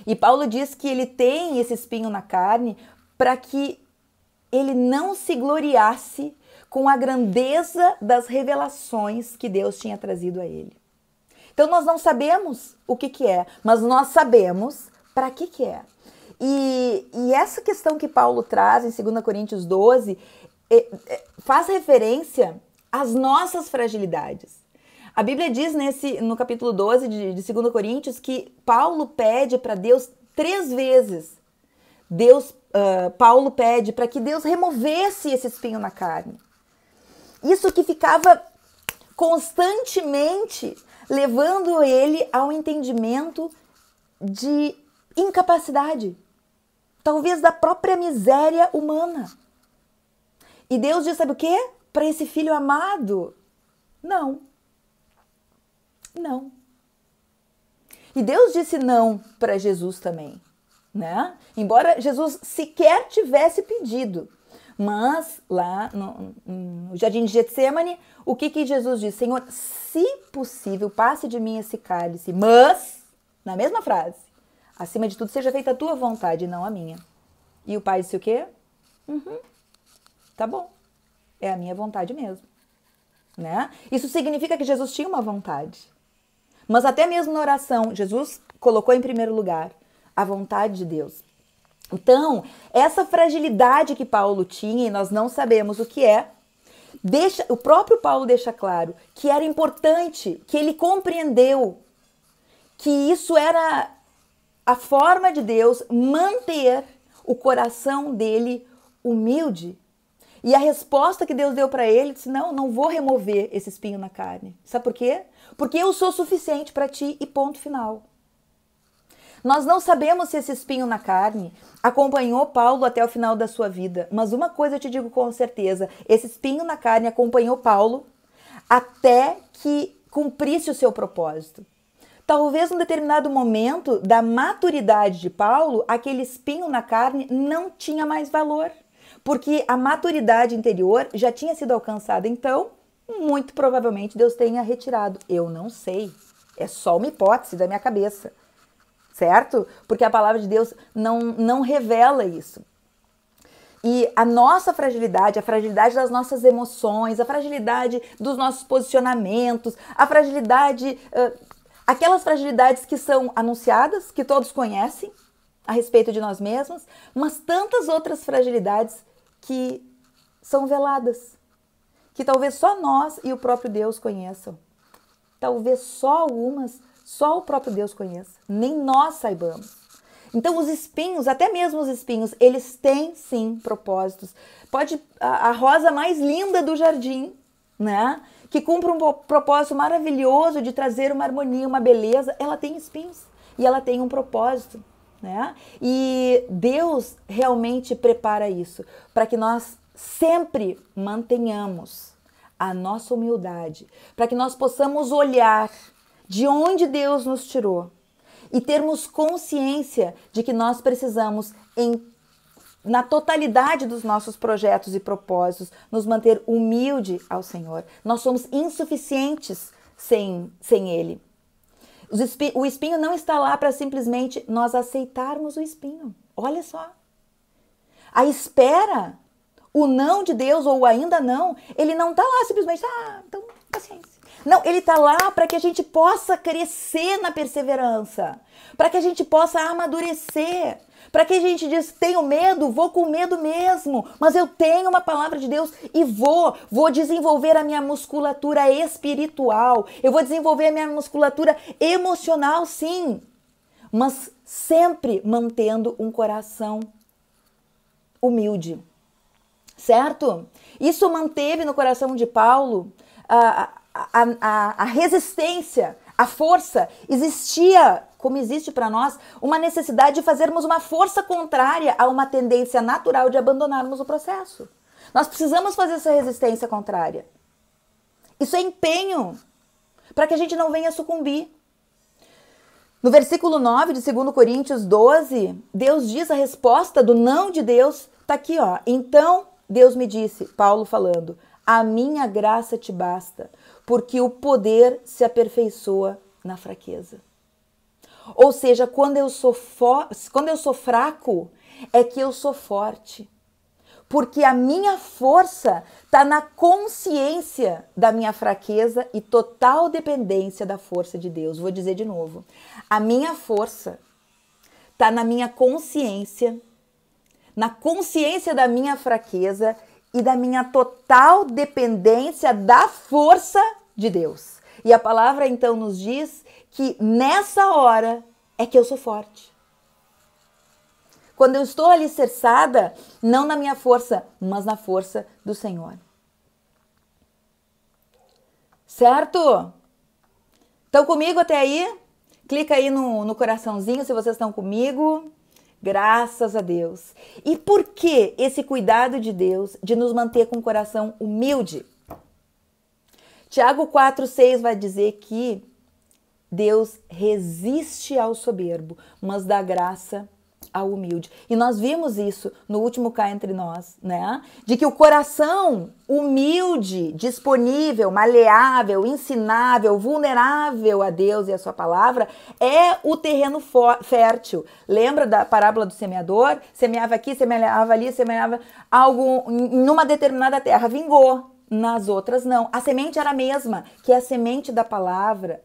E Paulo diz que ele tem esse espinho na carne para que ele não se gloriasse com a grandeza das revelações que Deus tinha trazido a ele. Então nós não sabemos o que é, mas nós sabemos para que é. E essa questão que Paulo traz em 2 Coríntios 12 faz referência às nossas fragilidades. A Bíblia diz no capítulo 12 de 2 Coríntios que Paulo pede para Deus 3 vezes. Paulo pede para que Deus removesse esse espinho na carne. Isso que ficava constantemente levando ele ao entendimento de incapacidade, talvez da própria miséria humana. E Deus diz, sabe o quê? Para esse filho amado, não. Não. E Deus disse não para Jesus também, né? Embora Jesus sequer tivesse pedido. Mas lá no Jardim de Getsêmani, o que Jesus disse? Senhor, se possível, passe de mim esse cálice, mas, na mesma frase, acima de tudo, seja feita a tua vontade, não a minha. E o pai disse o quê? Tá bom, é a minha vontade mesmo. Né? Isso significa que Jesus tinha uma vontade. Mas até mesmo na oração, Jesus colocou em primeiro lugar a vontade de Deus. Então, essa fragilidade que Paulo tinha, e nós não sabemos o que é, o próprio Paulo deixa claro que era importante, que ele compreendeu que isso era a forma de Deus manter o coração dele humilde. E a resposta que Deus deu para ele disse, não vou remover esse espinho na carne. Sabe por quê? Porque eu sou suficiente para ti e ponto final. Nós não sabemos se esse espinho na carne acompanhou Paulo até o final da sua vida, mas uma coisa eu te digo com certeza, esse espinho na carne acompanhou Paulo até que cumprisse o seu propósito. Talvez em um determinado momento da maturidade de Paulo, aquele espinho na carne não tinha mais valor, porque a maturidade interior já tinha sido alcançada. Então, muito provavelmente Deus tenha retirado. Eu não sei, é só uma hipótese da minha cabeça. Certo? Porque a palavra de Deus não revela isso. E a nossa fragilidade, a fragilidade das nossas emoções, a fragilidade dos nossos posicionamentos, a fragilidade, aquelas fragilidades que são anunciadas, que todos conhecem a respeito de nós mesmos, mas tantas outras fragilidades que são veladas, que talvez só nós e o próprio Deus conheçam. Talvez só algumas, só o próprio Deus conheça, nem nós saibamos. Então os espinhos, até mesmo os espinhos, eles têm sim propósitos. Pode a rosa mais linda do jardim, né? Que cumpre um propósito maravilhoso de trazer uma harmonia, uma beleza, ela tem espinhos e ela tem um propósito, né? E Deus realmente prepara isso para que nós sempre mantenhamos a nossa humildade, para que nós possamos olhar de onde Deus nos tirou e termos consciência de que nós precisamos, na totalidade dos nossos projetos e propósitos, nos manter humilde ao Senhor. Nós somos insuficientes sem Ele. O espinho não está lá para simplesmente nós aceitarmos o espinho. Olha só. A espera, o não de Deus ou o ainda não, ele não está lá simplesmente, então tá paciência. Não, ele está lá para que a gente possa crescer na perseverança, para que a gente possa amadurecer, para que a gente diz, tenho medo, vou com medo mesmo, mas eu tenho uma palavra de Deus e vou desenvolver a minha musculatura espiritual, eu vou desenvolver a minha musculatura emocional, sim, mas sempre mantendo um coração humilde, certo? Isso manteve no coração de Paulo a resistência, a força. Existia, como existe para nós, uma necessidade de fazermos uma força contrária a uma tendência natural de abandonarmos o processo. Nós precisamos fazer essa resistência contrária. Isso é empenho para que a gente não venha sucumbir. No versículo 9 de 2 Coríntios 12, Deus diz a resposta do não de Deus, está aqui, ó. Então Deus me disse, Paulo falando, a minha graça te basta, porque o poder se aperfeiçoa na fraqueza. Ou seja, quando eu sou fraco, é que eu sou forte. Porque a minha força está na consciência da minha fraqueza e total dependência da força de Deus. Vou dizer de novo. A minha força está na minha consciência, na consciência da minha fraqueza e da minha total dependência da força de Deus. E a palavra então nos diz que nessa hora é que eu sou forte. Quando eu estou alicerçada, não na minha força, mas na força do Senhor. Certo? Estão comigo até aí? Clica aí no coraçãozinho se vocês estão comigo. Graças a Deus. E por que esse cuidado de Deus de nos manter com o coração humilde? Tiago 4,6 vai dizer que Deus resiste ao soberbo, mas dá graça ao humilde. E nós vimos isso no último Cá Entre Nós, né? De que o coração humilde, disponível, maleável, ensinável, vulnerável a Deus e a sua palavra é o terreno fértil. Lembra da parábola do semeador? Semeava aqui, semeava ali, semeava algo numa determinada terra, vingou, nas outras não. A semente era a mesma, que é a semente da palavra.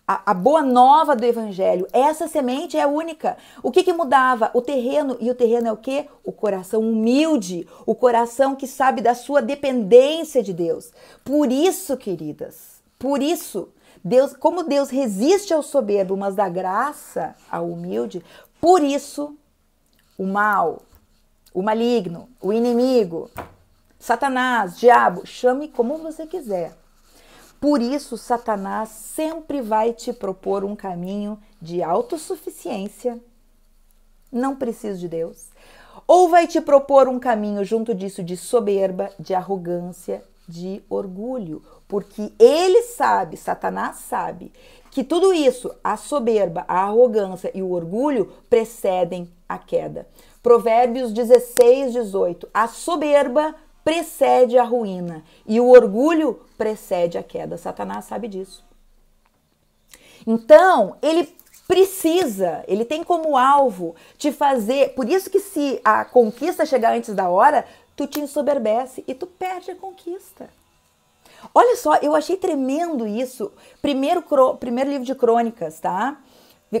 A boa nova do evangelho, essa semente é única. O que mudava? O terreno. E o terreno é o quê? O coração humilde, o coração que sabe da sua dependência de Deus. Por isso, queridas, por isso, Deus, como Deus resiste ao soberbo, mas dá graça ao humilde, por isso, o mal, o maligno, o inimigo, Satanás, diabo, chame como você quiser. Por isso, Satanás sempre vai te propor um caminho de autossuficiência, não preciso de Deus, ou vai te propor um caminho junto disso de soberba, de arrogância, de orgulho, porque ele sabe, Satanás sabe, que tudo isso, a soberba, a arrogância e o orgulho precedem a queda. Provérbios 16:18, a soberba precede a ruína e o orgulho precede a queda. Satanás sabe disso. Então, ele precisa, ele tem como alvo te fazer, por isso que se a conquista chegar antes da hora, tu te ensoberbece e tu perde a conquista. Olha só, eu achei tremendo isso. Primeiro livro de Crônicas, tá?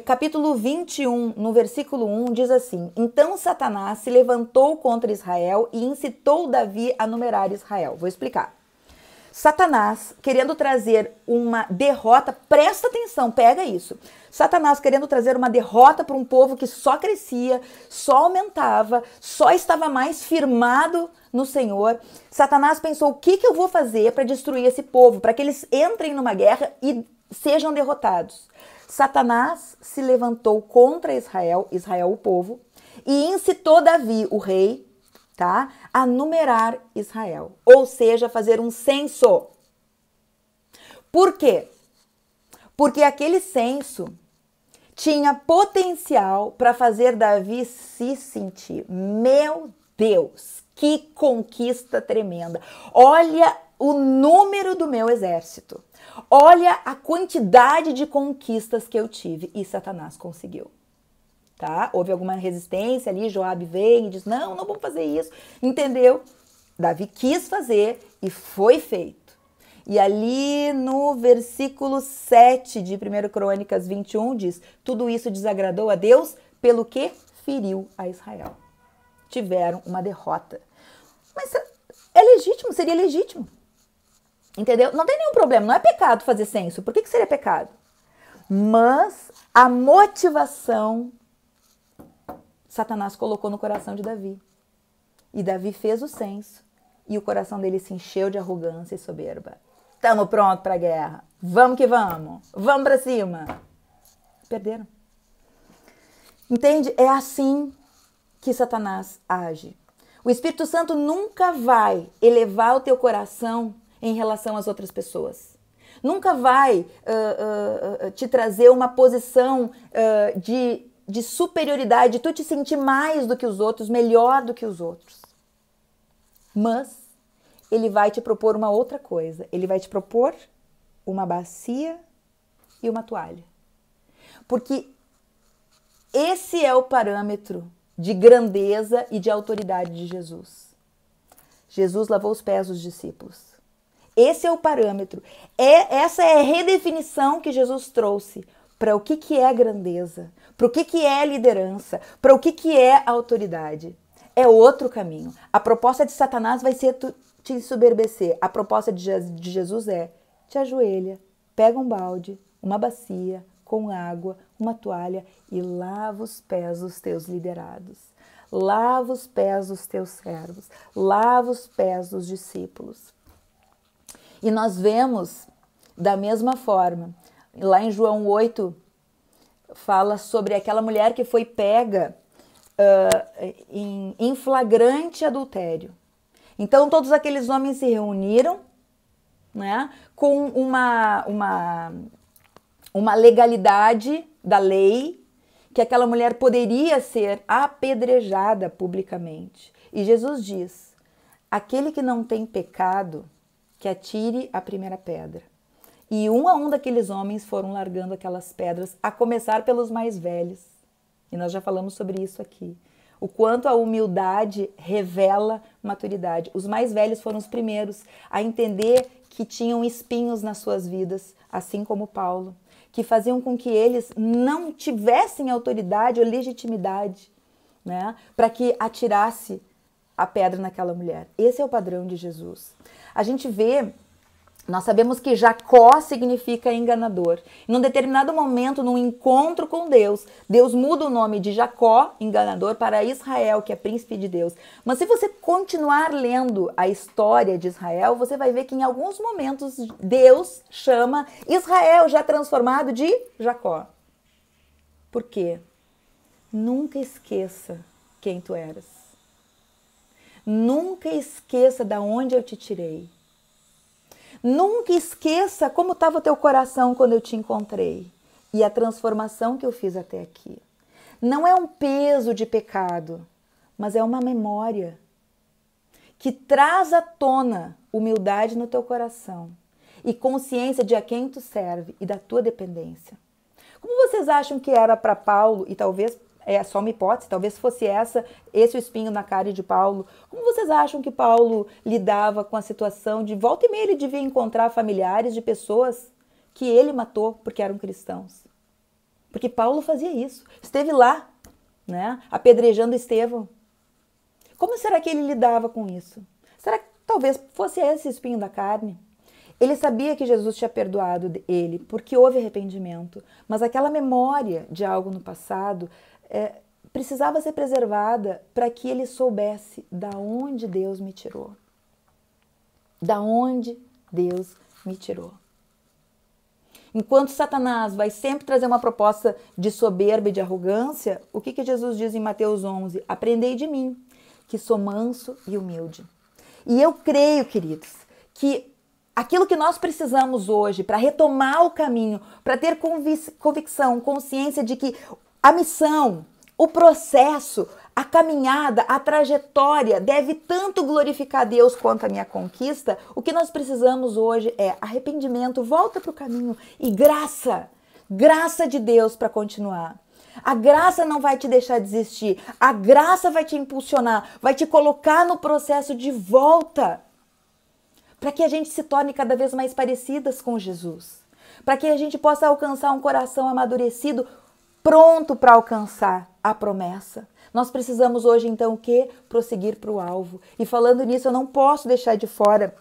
Capítulo 21, no versículo 1, diz assim: então Satanás se levantou contra Israel e incitou Davi a numerar Israel. Vou explicar. Satanás querendo trazer uma derrota, presta atenção, pega isso. Satanás querendo trazer uma derrota para um povo que só crescia, só aumentava, só estava mais firmado no Senhor. Satanás pensou, o que eu vou fazer para destruir esse povo, para que eles entrem numa guerra e sejam derrotados. Satanás se levantou contra Israel, o povo, e incitou Davi, o rei, tá, a numerar Israel, ou seja, fazer um censo. Por quê? Porque aquele censo tinha potencial para fazer Davi se sentir, meu Deus, que conquista tremenda. Olha o número do meu exército. Olha a quantidade de conquistas que eu tive. E Satanás conseguiu. Tá? Houve alguma resistência ali, Joabe vem e diz, não vamos fazer isso. Entendeu? Davi quis fazer e foi feito. E ali no versículo 7 de 1 Crônicas 21 diz: tudo isso desagradou a Deus, pelo que feriu a Israel. Tiveram uma derrota. Mas é legítimo, seria legítimo. Entendeu? Não tem nenhum problema, não é pecado fazer censo. Por que seria pecado? Mas a motivação Satanás colocou no coração de Davi. E Davi fez o censo e o coração dele se encheu de arrogância e soberba. Tamo pronto pra guerra. Vamos que vamos. Vamos pra cima. Perderam. Entende? É assim que Satanás age. O Espírito Santo nunca vai elevar o teu coração em relação às outras pessoas. Nunca vai te trazer uma posição de superioridade, de tu te sentir mais do que os outros, melhor do que os outros. Mas ele vai te propor uma outra coisa. Ele vai te propor uma bacia e uma toalha. Porque esse é o parâmetro de grandeza e de autoridade de Jesus. Jesus lavou os pés dos discípulos. Esse é o parâmetro. Essa é a redefinição que Jesus trouxe para o que é grandeza, para o que é liderança, para o que é autoridade. É outro caminho. A proposta de Satanás vai ser te ensoberbecer. A proposta de Jesus é: te ajoelha, pega um balde, uma bacia com água, uma toalha e lava os pés dos teus liderados. Lava os pés dos teus servos. Lava os pés dos discípulos. E nós vemos da mesma forma. Lá em João 8, fala sobre aquela mulher que foi pega em flagrante adultério. Então todos aqueles homens se reuniram, né, com uma legalidade da lei, que aquela mulher poderia ser apedrejada publicamente. E Jesus diz: aquele que não tem pecado, que atire a primeira pedra. E um a um daqueles homens foram largando aquelas pedras, a começar pelos mais velhos. E nós já falamos sobre isso aqui. O quanto a humildade revela maturidade. Os mais velhos foram os primeiros a entender que tinham espinhos nas suas vidas, assim como Paulo, que faziam com que eles não tivessem autoridade ou legitimidade, né, para que atirasse a pedra naquela mulher. Esse é o padrão de Jesus. A gente vê, nós sabemos que Jacó significa enganador. Em um determinado momento, num encontro com Deus, Deus muda o nome de Jacó, enganador, para Israel, que é príncipe de Deus. Mas se você continuar lendo a história de Israel, você vai ver que em alguns momentos Deus chama Israel, já transformado, de Jacó. Por quê? Nunca esqueça quem tu eras. Nunca esqueça de onde eu te tirei. Nunca esqueça como estava o teu coração quando eu te encontrei e a transformação que eu fiz até aqui. Não é um peso de pecado, mas é uma memória que traz à tona humildade no teu coração e consciência de a quem tu serve e da tua dependência. Como vocês acham que era para Paulo, e talvez é só uma hipótese, talvez fosse esse o espinho na cara de Paulo. Como vocês acham que Paulo lidava com a situação de volta e meia ele devia encontrar familiares de pessoas que ele matou porque eram cristãos? Porque Paulo fazia isso, esteve lá, né, apedrejando Estevão. Como será que ele lidava com isso? Será que talvez fosse esse espinho da carne? Ele sabia que Jesus tinha perdoado ele porque houve arrependimento, mas aquela memória de algo no passado precisava ser preservada para que ele soubesse da onde Deus me tirou. Da onde Deus me tirou. Enquanto Satanás vai sempre trazer uma proposta de soberba e de arrogância, o que Jesus diz em Mateus 11? Aprendei de mim, que sou manso e humilde. E eu creio, queridos, que aquilo que nós precisamos hoje para retomar o caminho, para ter convicção, consciência de que a missão, o processo, a caminhada, a trajetória deve tanto glorificar Deus quanto a minha conquista. O que nós precisamos hoje é arrependimento, volta para o caminho e graça de Deus para continuar. A graça não vai te deixar desistir, a graça vai te impulsionar, vai te colocar no processo de volta para que a gente se torne cada vez mais parecidas com Jesus, para que a gente possa alcançar um coração amadurecido, pronto para alcançar a promessa. Nós precisamos hoje, então, o quê? Prosseguir para o alvo. E falando nisso, eu não posso deixar de fora,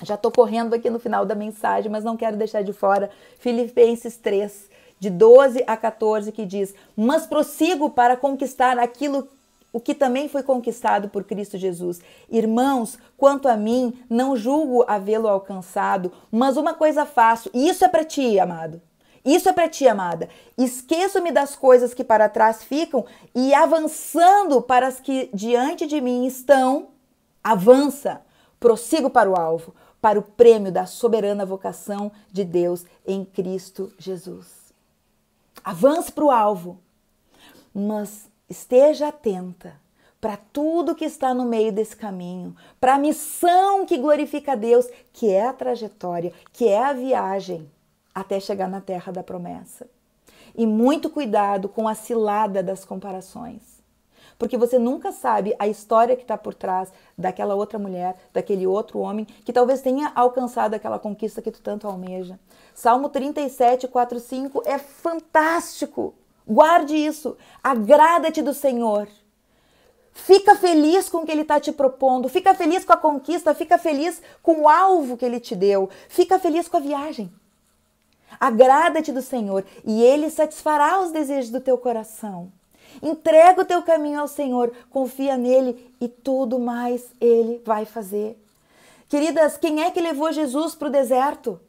já estou correndo aqui no final da mensagem, mas não quero deixar de fora, Filipenses 3, de 12 a 14, que diz: mas prossigo para conquistar aquilo o que também foi conquistado por Cristo Jesus. Irmãos, quanto a mim, não julgo havê-lo alcançado, mas uma coisa faço, e isso é para ti, amado. Isso é para ti, amada. Esqueço-me das coisas que para trás ficam e avançando para as que diante de mim estão, avança, prossigo para o alvo, para o prêmio da soberana vocação de Deus em Cristo Jesus. Avance para o alvo, mas esteja atenta para tudo que está no meio desse caminho, para a missão que glorifica a Deus, que é a trajetória, que é a viagem até chegar na terra da promessa. E muito cuidado com a cilada das comparações, porque você nunca sabe a história que está por trás daquela outra mulher, daquele outro homem, que talvez tenha alcançado aquela conquista que tu tanto almeja. Salmo 37, 4, 5 é fantástico. Guarde isso. Agrada-te do Senhor. Fica feliz com o que Ele está te propondo. Fica feliz com a conquista. Fica feliz com o alvo que Ele te deu. Fica feliz com a viagem. Agrada-te do Senhor e Ele satisfará os desejos do teu coração. Entrega o teu caminho ao Senhor, confia nele e tudo mais Ele vai fazer. Queridas, quem é que levou Jesus para o deserto?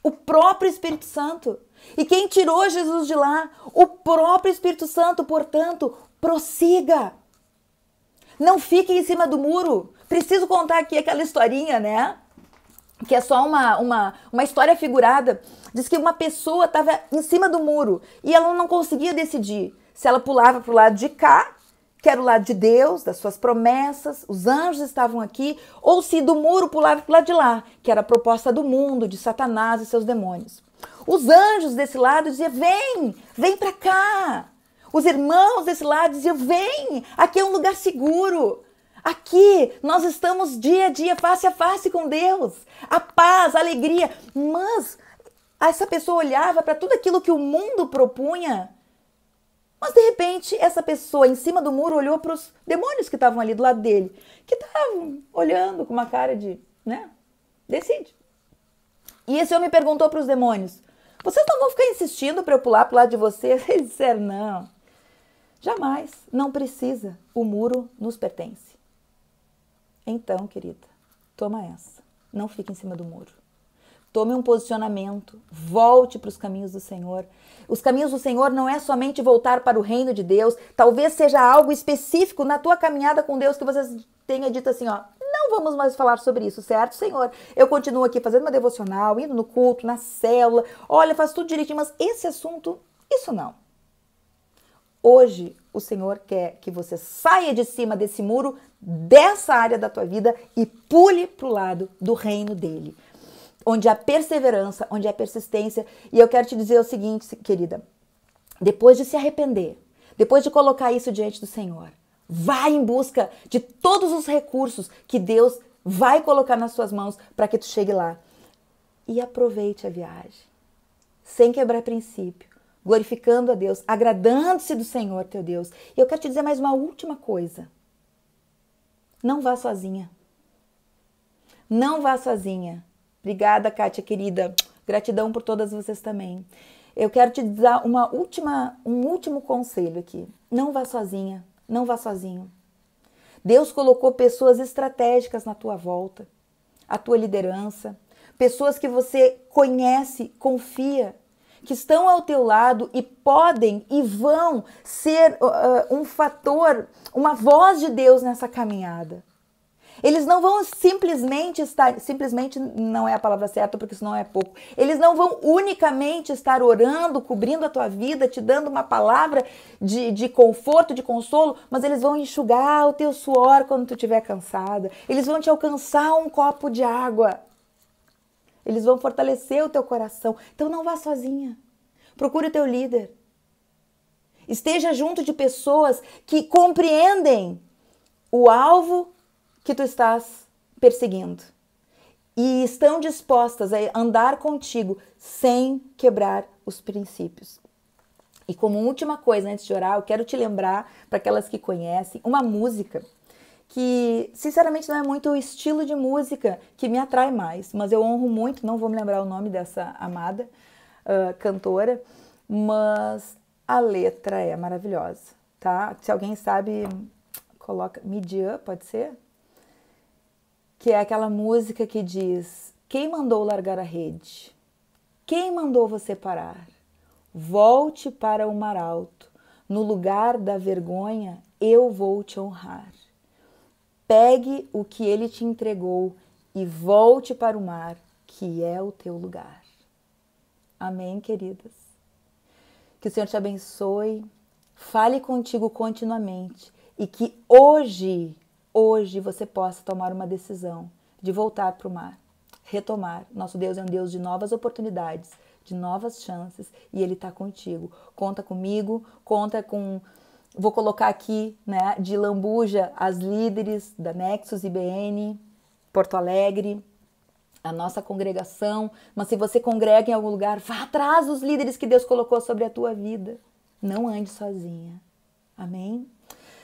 O próprio Espírito Santo. E quem tirou Jesus de lá? O próprio Espírito Santo. Portanto, prossiga. Não fique em cima do muro. Preciso contar aqui aquela historinha, né? Que é só uma história figurada. Diz que uma pessoa estava em cima do muro e ela não conseguia decidir se ela pulava para o lado de cá, que era o lado de Deus, das suas promessas, os anjos estavam aqui, ou se do muro pulava para o lado de lá, que era a proposta do mundo, de Satanás e seus demônios. Os anjos desse lado diziam: vem para cá. Os irmãos desse lado diziam: vem, aqui é um lugar seguro. Aqui nós estamos dia a dia, face a face com Deus. A paz, a alegria. Mas essa pessoa olhava para tudo aquilo que o mundo propunha. Mas de repente essa pessoa em cima do muro olhou para os demônios que estavam ali do lado dele. Que estavam olhando com uma cara de, né? Decide. E esse homem perguntou para os demônios: vocês não vão ficar insistindo para eu pular para o lado de vocês? Eles disseram: não, jamais, não precisa, o muro nos pertence. Então, querida, toma essa, não fique em cima do muro. Tome um posicionamento, volte para os caminhos do Senhor. Os caminhos do Senhor não é somente voltar para o reino de Deus, talvez seja algo específico na tua caminhada com Deus que você tenha dito assim, ó, não vamos mais falar sobre isso, certo, Senhor? Eu continuo aqui fazendo uma devocional, indo no culto, na célula, olha, faço tudo direitinho, mas esse assunto, isso não. Hoje, o Senhor quer que você saia de cima desse muro, dessa área da tua vida e pule para o lado do reino dele, onde há perseverança, onde há persistência. E eu quero te dizer o seguinte, querida, depois de se arrepender, depois de colocar isso diante do Senhor, vai em busca de todos os recursos que Deus vai colocar nas suas mãos para que tu chegue lá. E aproveite a viagem, sem quebrar princípio, glorificando a Deus, agradando-se do Senhor, teu Deus. E eu quero te dizer mais uma última coisa. Não vá sozinha. Não vá sozinha. Obrigada, Kátia, querida. Gratidão por todas vocês também. Eu quero te dar um último conselho aqui. Não vá sozinha. Não vá sozinho. Deus colocou pessoas estratégicas na tua volta. A tua liderança. Pessoas que você conhece, confia, que estão ao teu lado e podem e vão ser um fator, uma voz de Deus nessa caminhada. Eles não vão simplesmente não é a palavra certa, porque senão é pouco. Eles não vão unicamente estar orando, cobrindo a tua vida, te dando uma palavra de conforto, de consolo, mas eles vão enxugar o teu suor quando tu estiver cansada. Eles vão te alcançar um copo de água. Eles vão fortalecer o teu coração. Então não vá sozinha. Procure o teu líder. Esteja junto de pessoas que compreendem o alvo que tu estás perseguindo. e estão dispostas a andar contigo sem quebrar os princípios. E como última coisa, antes de orar, eu quero te lembrar, para aquelas que conhecem, uma música que, sinceramente, não é muito o estilo de música que me atrai mais, mas eu honro muito, não vou me lembrar o nome dessa amada cantora, mas a letra é maravilhosa, tá? Se alguém sabe, coloca Midian, pode ser? Que é aquela música que diz: quem mandou largar a rede? Quem mandou você parar? Volte para o mar alto, no lugar da vergonha eu vou te honrar. Pegue o que ele te entregou e volte para o mar, que é o teu lugar. Amém, queridas? Que o Senhor te abençoe, fale contigo continuamente e que hoje você possa tomar uma decisão de voltar para o mar, retomar. Nosso Deus é um Deus de novas oportunidades, de novas chances, e Ele está contigo. Conta comigo, conta com... Vou colocar aqui, né, de lambuja, as líderes da Nexus IBN, Porto Alegre, a nossa congregação. Mas se você congrega em algum lugar, vá atrás dos líderes que Deus colocou sobre a tua vida. Não ande sozinha. Amém?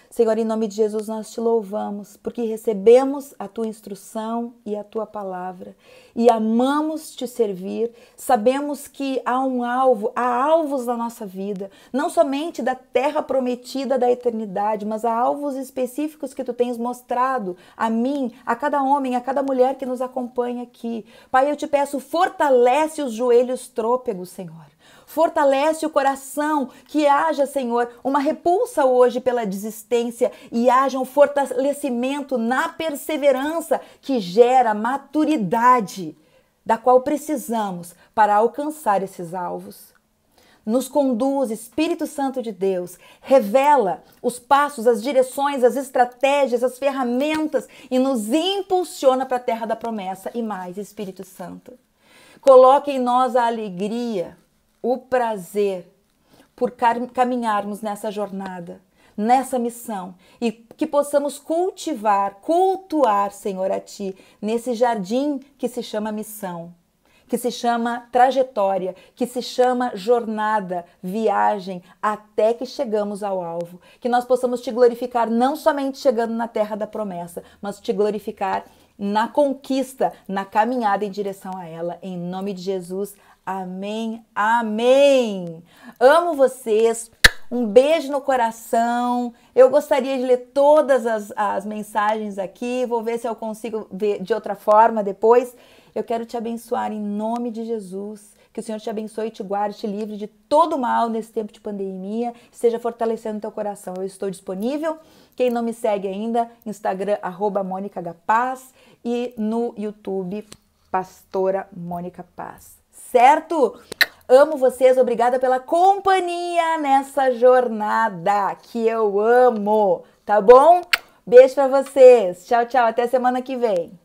Senhor, em nome de Jesus, nós te louvamos, porque recebemos a tua instrução e a tua palavra e amamos te servir. Sabemos que há um alvo, há alvos na nossa vida, não somente da terra prometida da eternidade, mas há alvos específicos que tu tens mostrado a mim, a cada homem, a cada mulher que nos acompanha aqui. Pai, eu te peço, fortalece os joelhos trôpegos, Senhor. Fortalece o coração, que haja, Senhor, uma repulsa hoje pela desistência e haja um fortalecimento na perseverança que gera maturidade, da qual precisamos para alcançar esses alvos. Nos conduz, Espírito Santo de Deus, revela os passos, as direções, as estratégias, as ferramentas e nos impulsiona para a terra da promessa. E mais, Espírito Santo, coloque em nós a alegria, o prazer por caminharmos nessa jornada, nessa missão e que possamos cultuar, Senhor, a Ti, nesse jardim que se chama missão, que se chama trajetória, que se chama jornada, viagem, até que chegamos ao alvo. Que nós possamos Te glorificar não somente chegando na terra da promessa, mas Te glorificar na conquista, na caminhada em direção a ela. Em nome de Jesus, amém, amém. Amo vocês, um beijo no coração. Eu gostaria de ler todas as mensagens aqui, vou ver se eu consigo ver de outra forma depois. Eu quero te abençoar em nome de Jesus. Que o Senhor te abençoe, te guarde, te livre de todo mal nesse tempo de pandemia. Esteja fortalecendo teu coração. Eu estou disponível. Quem não me segue ainda, Instagram, @MônicaHPaz e no YouTube, Pastora Mônica Paz. Certo? Amo vocês, obrigada pela companhia nessa jornada que eu amo, tá bom? Beijo pra vocês. Tchau, tchau. Até semana que vem.